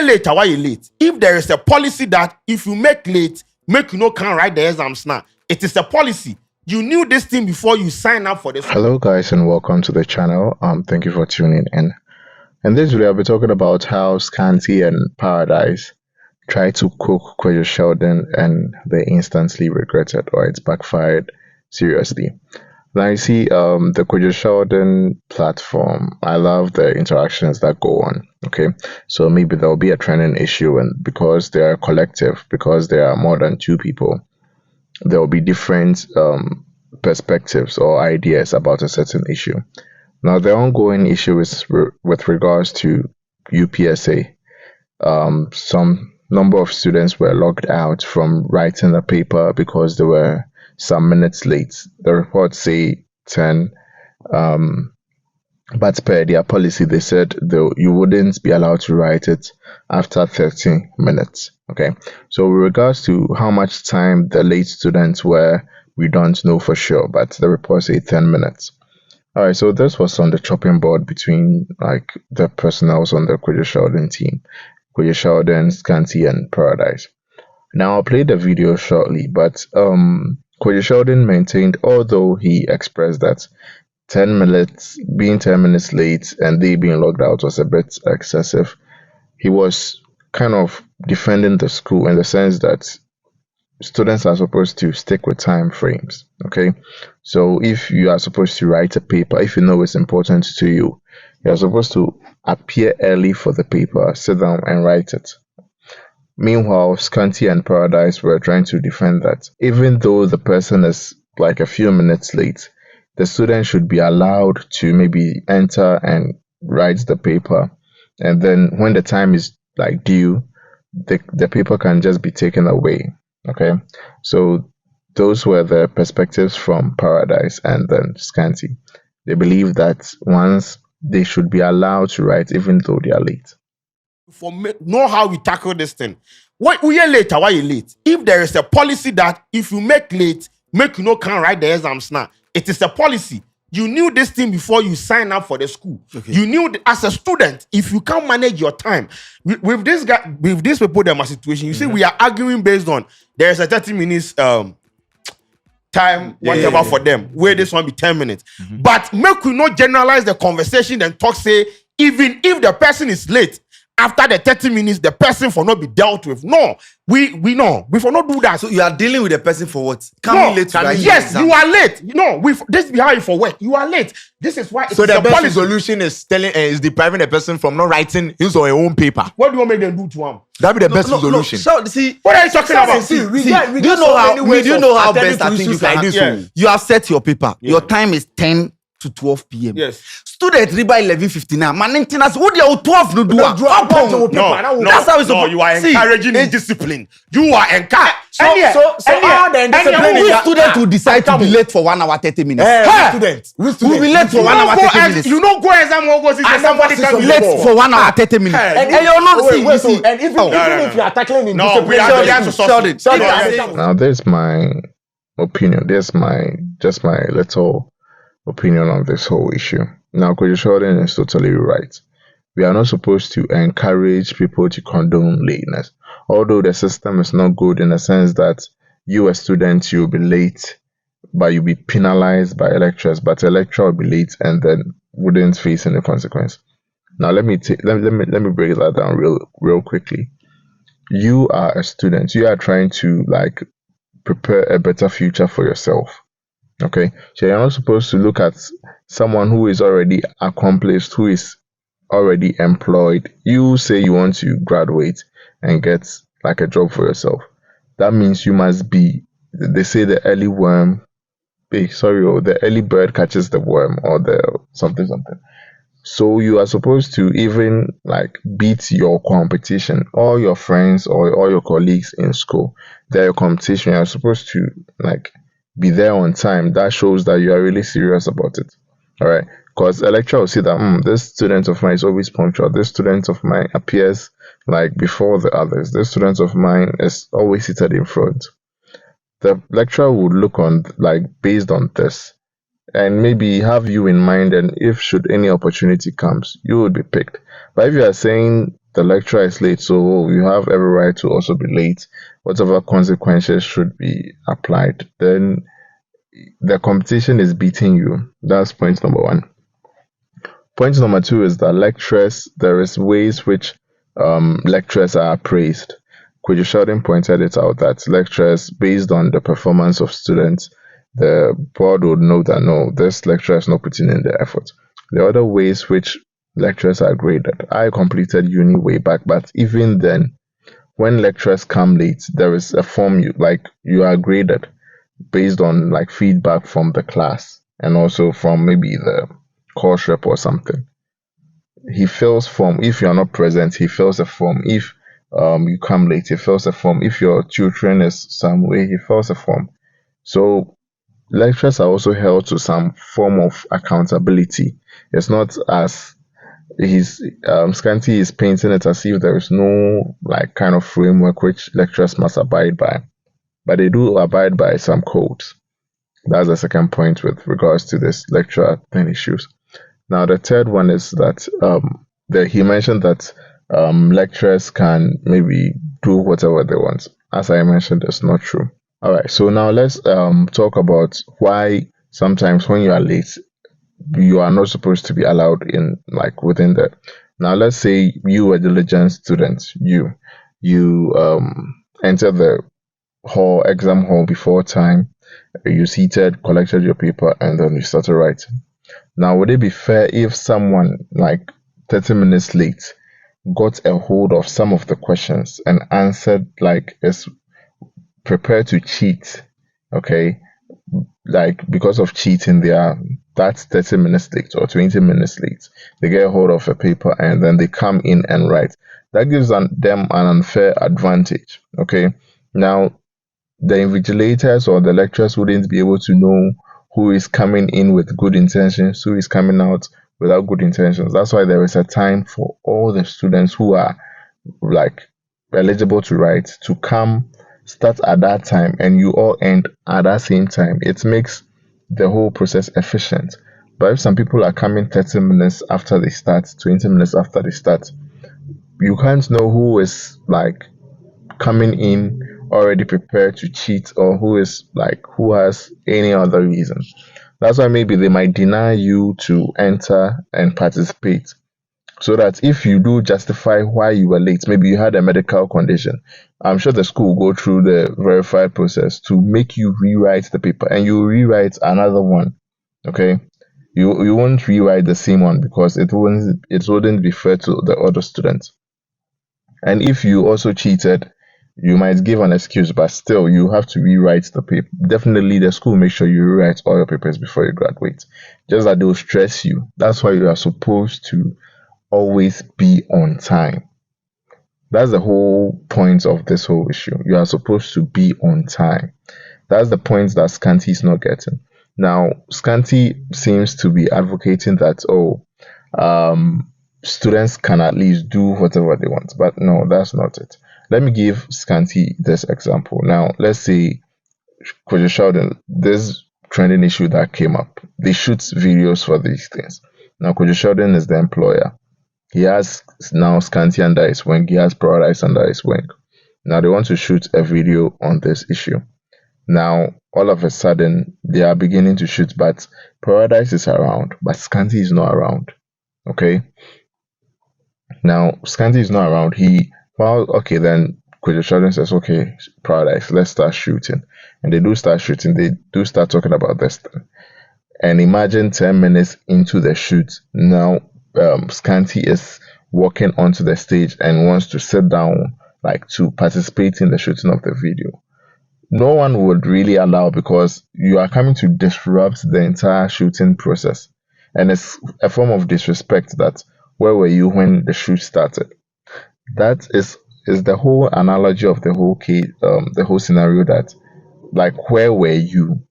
late, why you late? If there is a policy that if you make late, make you no can write the exams now. It is a policy. You knew this thing before you sign up for this. Hello guys and welcome to the channel. Thank you for tuning in. In this video, I'll be talking about how Scanty and Paradise tried to cook Kwadwo Sheldon and they instantly regretted, or it's backfired seriously. Now you see the Kwadwo Sheldon platform, I love the interactions that go on. Okay, so maybe there'll be a trending issue, and because they are a collective, because there are more than two people, there will be different perspectives or ideas about a certain issue. Now, the ongoing issue is with regards to UPSA. Some number of students were logged out from writing a paper because they were some minutes late. The reports say 10, but per their policy, they said you wouldn't be allowed to write it after 30 minutes. Okay, so with regards to how much time the late students were, we don't know for sure, but the report say 10 minutes. All right, so this was on the chopping board between like the personnel on the Kwadwo Sheldon team, Kwadwo Sheldon, Scanty and Paradise. Now I'll play the video shortly, but Kwadwo Sheldon maintained, although he expressed that 10 minutes, being 10 minutes late and they being logged out was a bit excessive, he was kind of defending the school in the sense that students are supposed to stick with time frames. Okay, so if you are supposed to write a paper, if you know it's important to you, you're supposed to appear early for the paper, sit down and write it. Meanwhile, Scanty and Paradise were trying to defend that even though the person is like a few minutes late, the student should be allowed to maybe enter and write the paper, and then when the time is like due, the paper can just be taken away. Okay, so those were the perspectives from Paradise and then Scanty. They believe that once they should be allowed to write even though they are late. For me, know how we tackle this thing. Why we are late? Why you late? If there is a policy that if you make late, make you no can write the exams now. It is a policy. You knew this thing before you sign up for the school. Okay. You knew as a student, if you can't manage your time with this guy, with this people, them a situation. You see, we are arguing based on there is a 30 minutes time, whatever for them. Where this one be 10 minutes. But make we not generalize the conversation and talk. Say even if the person is late. After the 30 minutes, the person for not be dealt with. No, we know. We for not do that. So you are dealing with the person for what? Coming late to write yes, you are late. No, this be how you for work. You are late. This is why. So the best solution is is depriving the person from not writing his or her own paper. What do you want me to do to him? That be the best solution. So see, what are you talking about? Do you know how best I think you can do so? You have set your paper. Your time is 10 to 12 p.m. Yes. Student read by 11:59. Maintenance. Who they 12 no do? No, that's how it's. No, you are encouraging indiscipline. You are encouraging. So all the indiscipline. Which student will decide to be late for 1 hour 30 minutes? Student. Will be late for 1 hour 30 minutes. You don't go exam or go see somebody can be late for 1 hour 30 minutes. And you're not see. And even if you are tackling indiscipline, we are to solve it. Now there's my opinion. There's just my little opinion on this whole issue. Now, Kwadwo Sheldon is totally right. We are not supposed to encourage people to condone lateness. Although the system is not good in the sense that you, a student, you'll be late, but you'll be penalized by lecturers. But a lecturer will be late and then wouldn't face any consequence. Now, let me break that down real quickly. You are a student. You are trying to like prepare a better future for yourself. Okay, so you're not supposed to look at someone who is already accomplished, who is already employed. You say you want to graduate and get like a job for yourself. That means you must be, they say the early worm, or the early bird catches the worm, or the something. So you are supposed to even like beat your competition, all your friends or all your colleagues in school. They're your competition. You're supposed to like be there on time. That shows that you are really serious about it. All right, because a lecturer will see that this student of mine is always punctual. This student of mine appears like before the others. This student of mine is always seated in front. The lecturer would look on like based on this and maybe have you in mind, and if should any opportunity comes, you would be picked. But if you are saying the lecturer is late, so you have every right to also be late. Whatever consequences should be applied, then the competition is beating you. That's point number one. Point number two is that lecturers, there is ways which lecturers are praised. Kwadwo Sheldon pointed it out that lecturers, based on the performance of students, the board would know that no, this lecturer is not putting in the effort. There are other ways which lecturers are graded. I completed uni way back, but even then, when lecturers come late, there is a form you are graded based on like feedback from the class and also from maybe the course rep or something. He fills form. If you are not present, he fills a form. If you come late, he fills a form. If your tutoring is some way, he fills a form. So lecturers are also held to some form of accountability. It's not as he's Scanty is painting it as if there is no like kind of framework which lecturers must abide by, but they do abide by some codes. That's the second point with regards to this lecturer thing issues. Now the third one is that he mentioned that lecturers can maybe do whatever they want. As I mentioned, it's not true. All right, so now let's talk about why sometimes when you are late, you are not supposed to be allowed in like within the. Now let's say you a diligent student, you enter the exam hall before time, you seated, collected your paper, and then you started writing. Now would it be fair if someone like 30 minutes late got a hold of some of the questions and answered like is prepared to cheat, okay, like because of cheating that's 30 minutes late or 20 minutes late, they get a hold of a paper and then they come in and write, that gives them an unfair advantage, okay. Now the invigilators or the lecturers wouldn't be able to know who is coming in with good intentions, who is coming out without good intentions. That's why there is a time for all the students who are like eligible to write to come, start at that time, and you all end at that same time. It makes the whole process efficient. But if some people are coming 30 minutes after they start, 20 minutes after they start, you can't know who is like coming in already prepared to cheat or who has any other reason. That's why maybe they might deny you to enter and participate, so that if you do justify why you were late, maybe you had a medical condition, I'm sure the school will go through the verified process to make you rewrite the paper, and you rewrite another one. Okay, you won't rewrite the same one because it wouldn't be fair to the other students. And if you also cheated, you might give an excuse, but still you have to rewrite the paper. Definitely the school make sure you rewrite all your papers before you graduate. Just that they'll stress you. That's why you are supposed to always be on time. That's the whole point of this whole issue. You are supposed to be on time. That's the point that Scanty is not getting. Now, Scanty seems to be advocating that, students can at least do whatever they want. But no, that's not it. Let me give Scanty this example. Now, let's say Kwadwo Sheldon, this trending issue that came up, they shoot videos for these things. Now, Kwadwo Sheldon is the employer. He has now Scanty under his wing. He has Paradise under his wing. Now they want to shoot a video on this issue. Now, all of a sudden, they are beginning to shoot, but Paradise is around, but Scanty is not around. Okay? Now, Scanty is not around. Okay, then Kwadwo Sheldon says, okay, Paradise, let's start shooting. And they do start shooting. They do start talking about this thing. And imagine 10 minutes into the shoot, now Scanty is walking onto the stage and wants to sit down, like to participate in the shooting of the video. No one would really allow, because you are coming to disrupt the entire shooting process. And it's a form of disrespect that, where were you when the shoot started? That is the whole analogy of the whole case, the whole scenario, that like, where were you?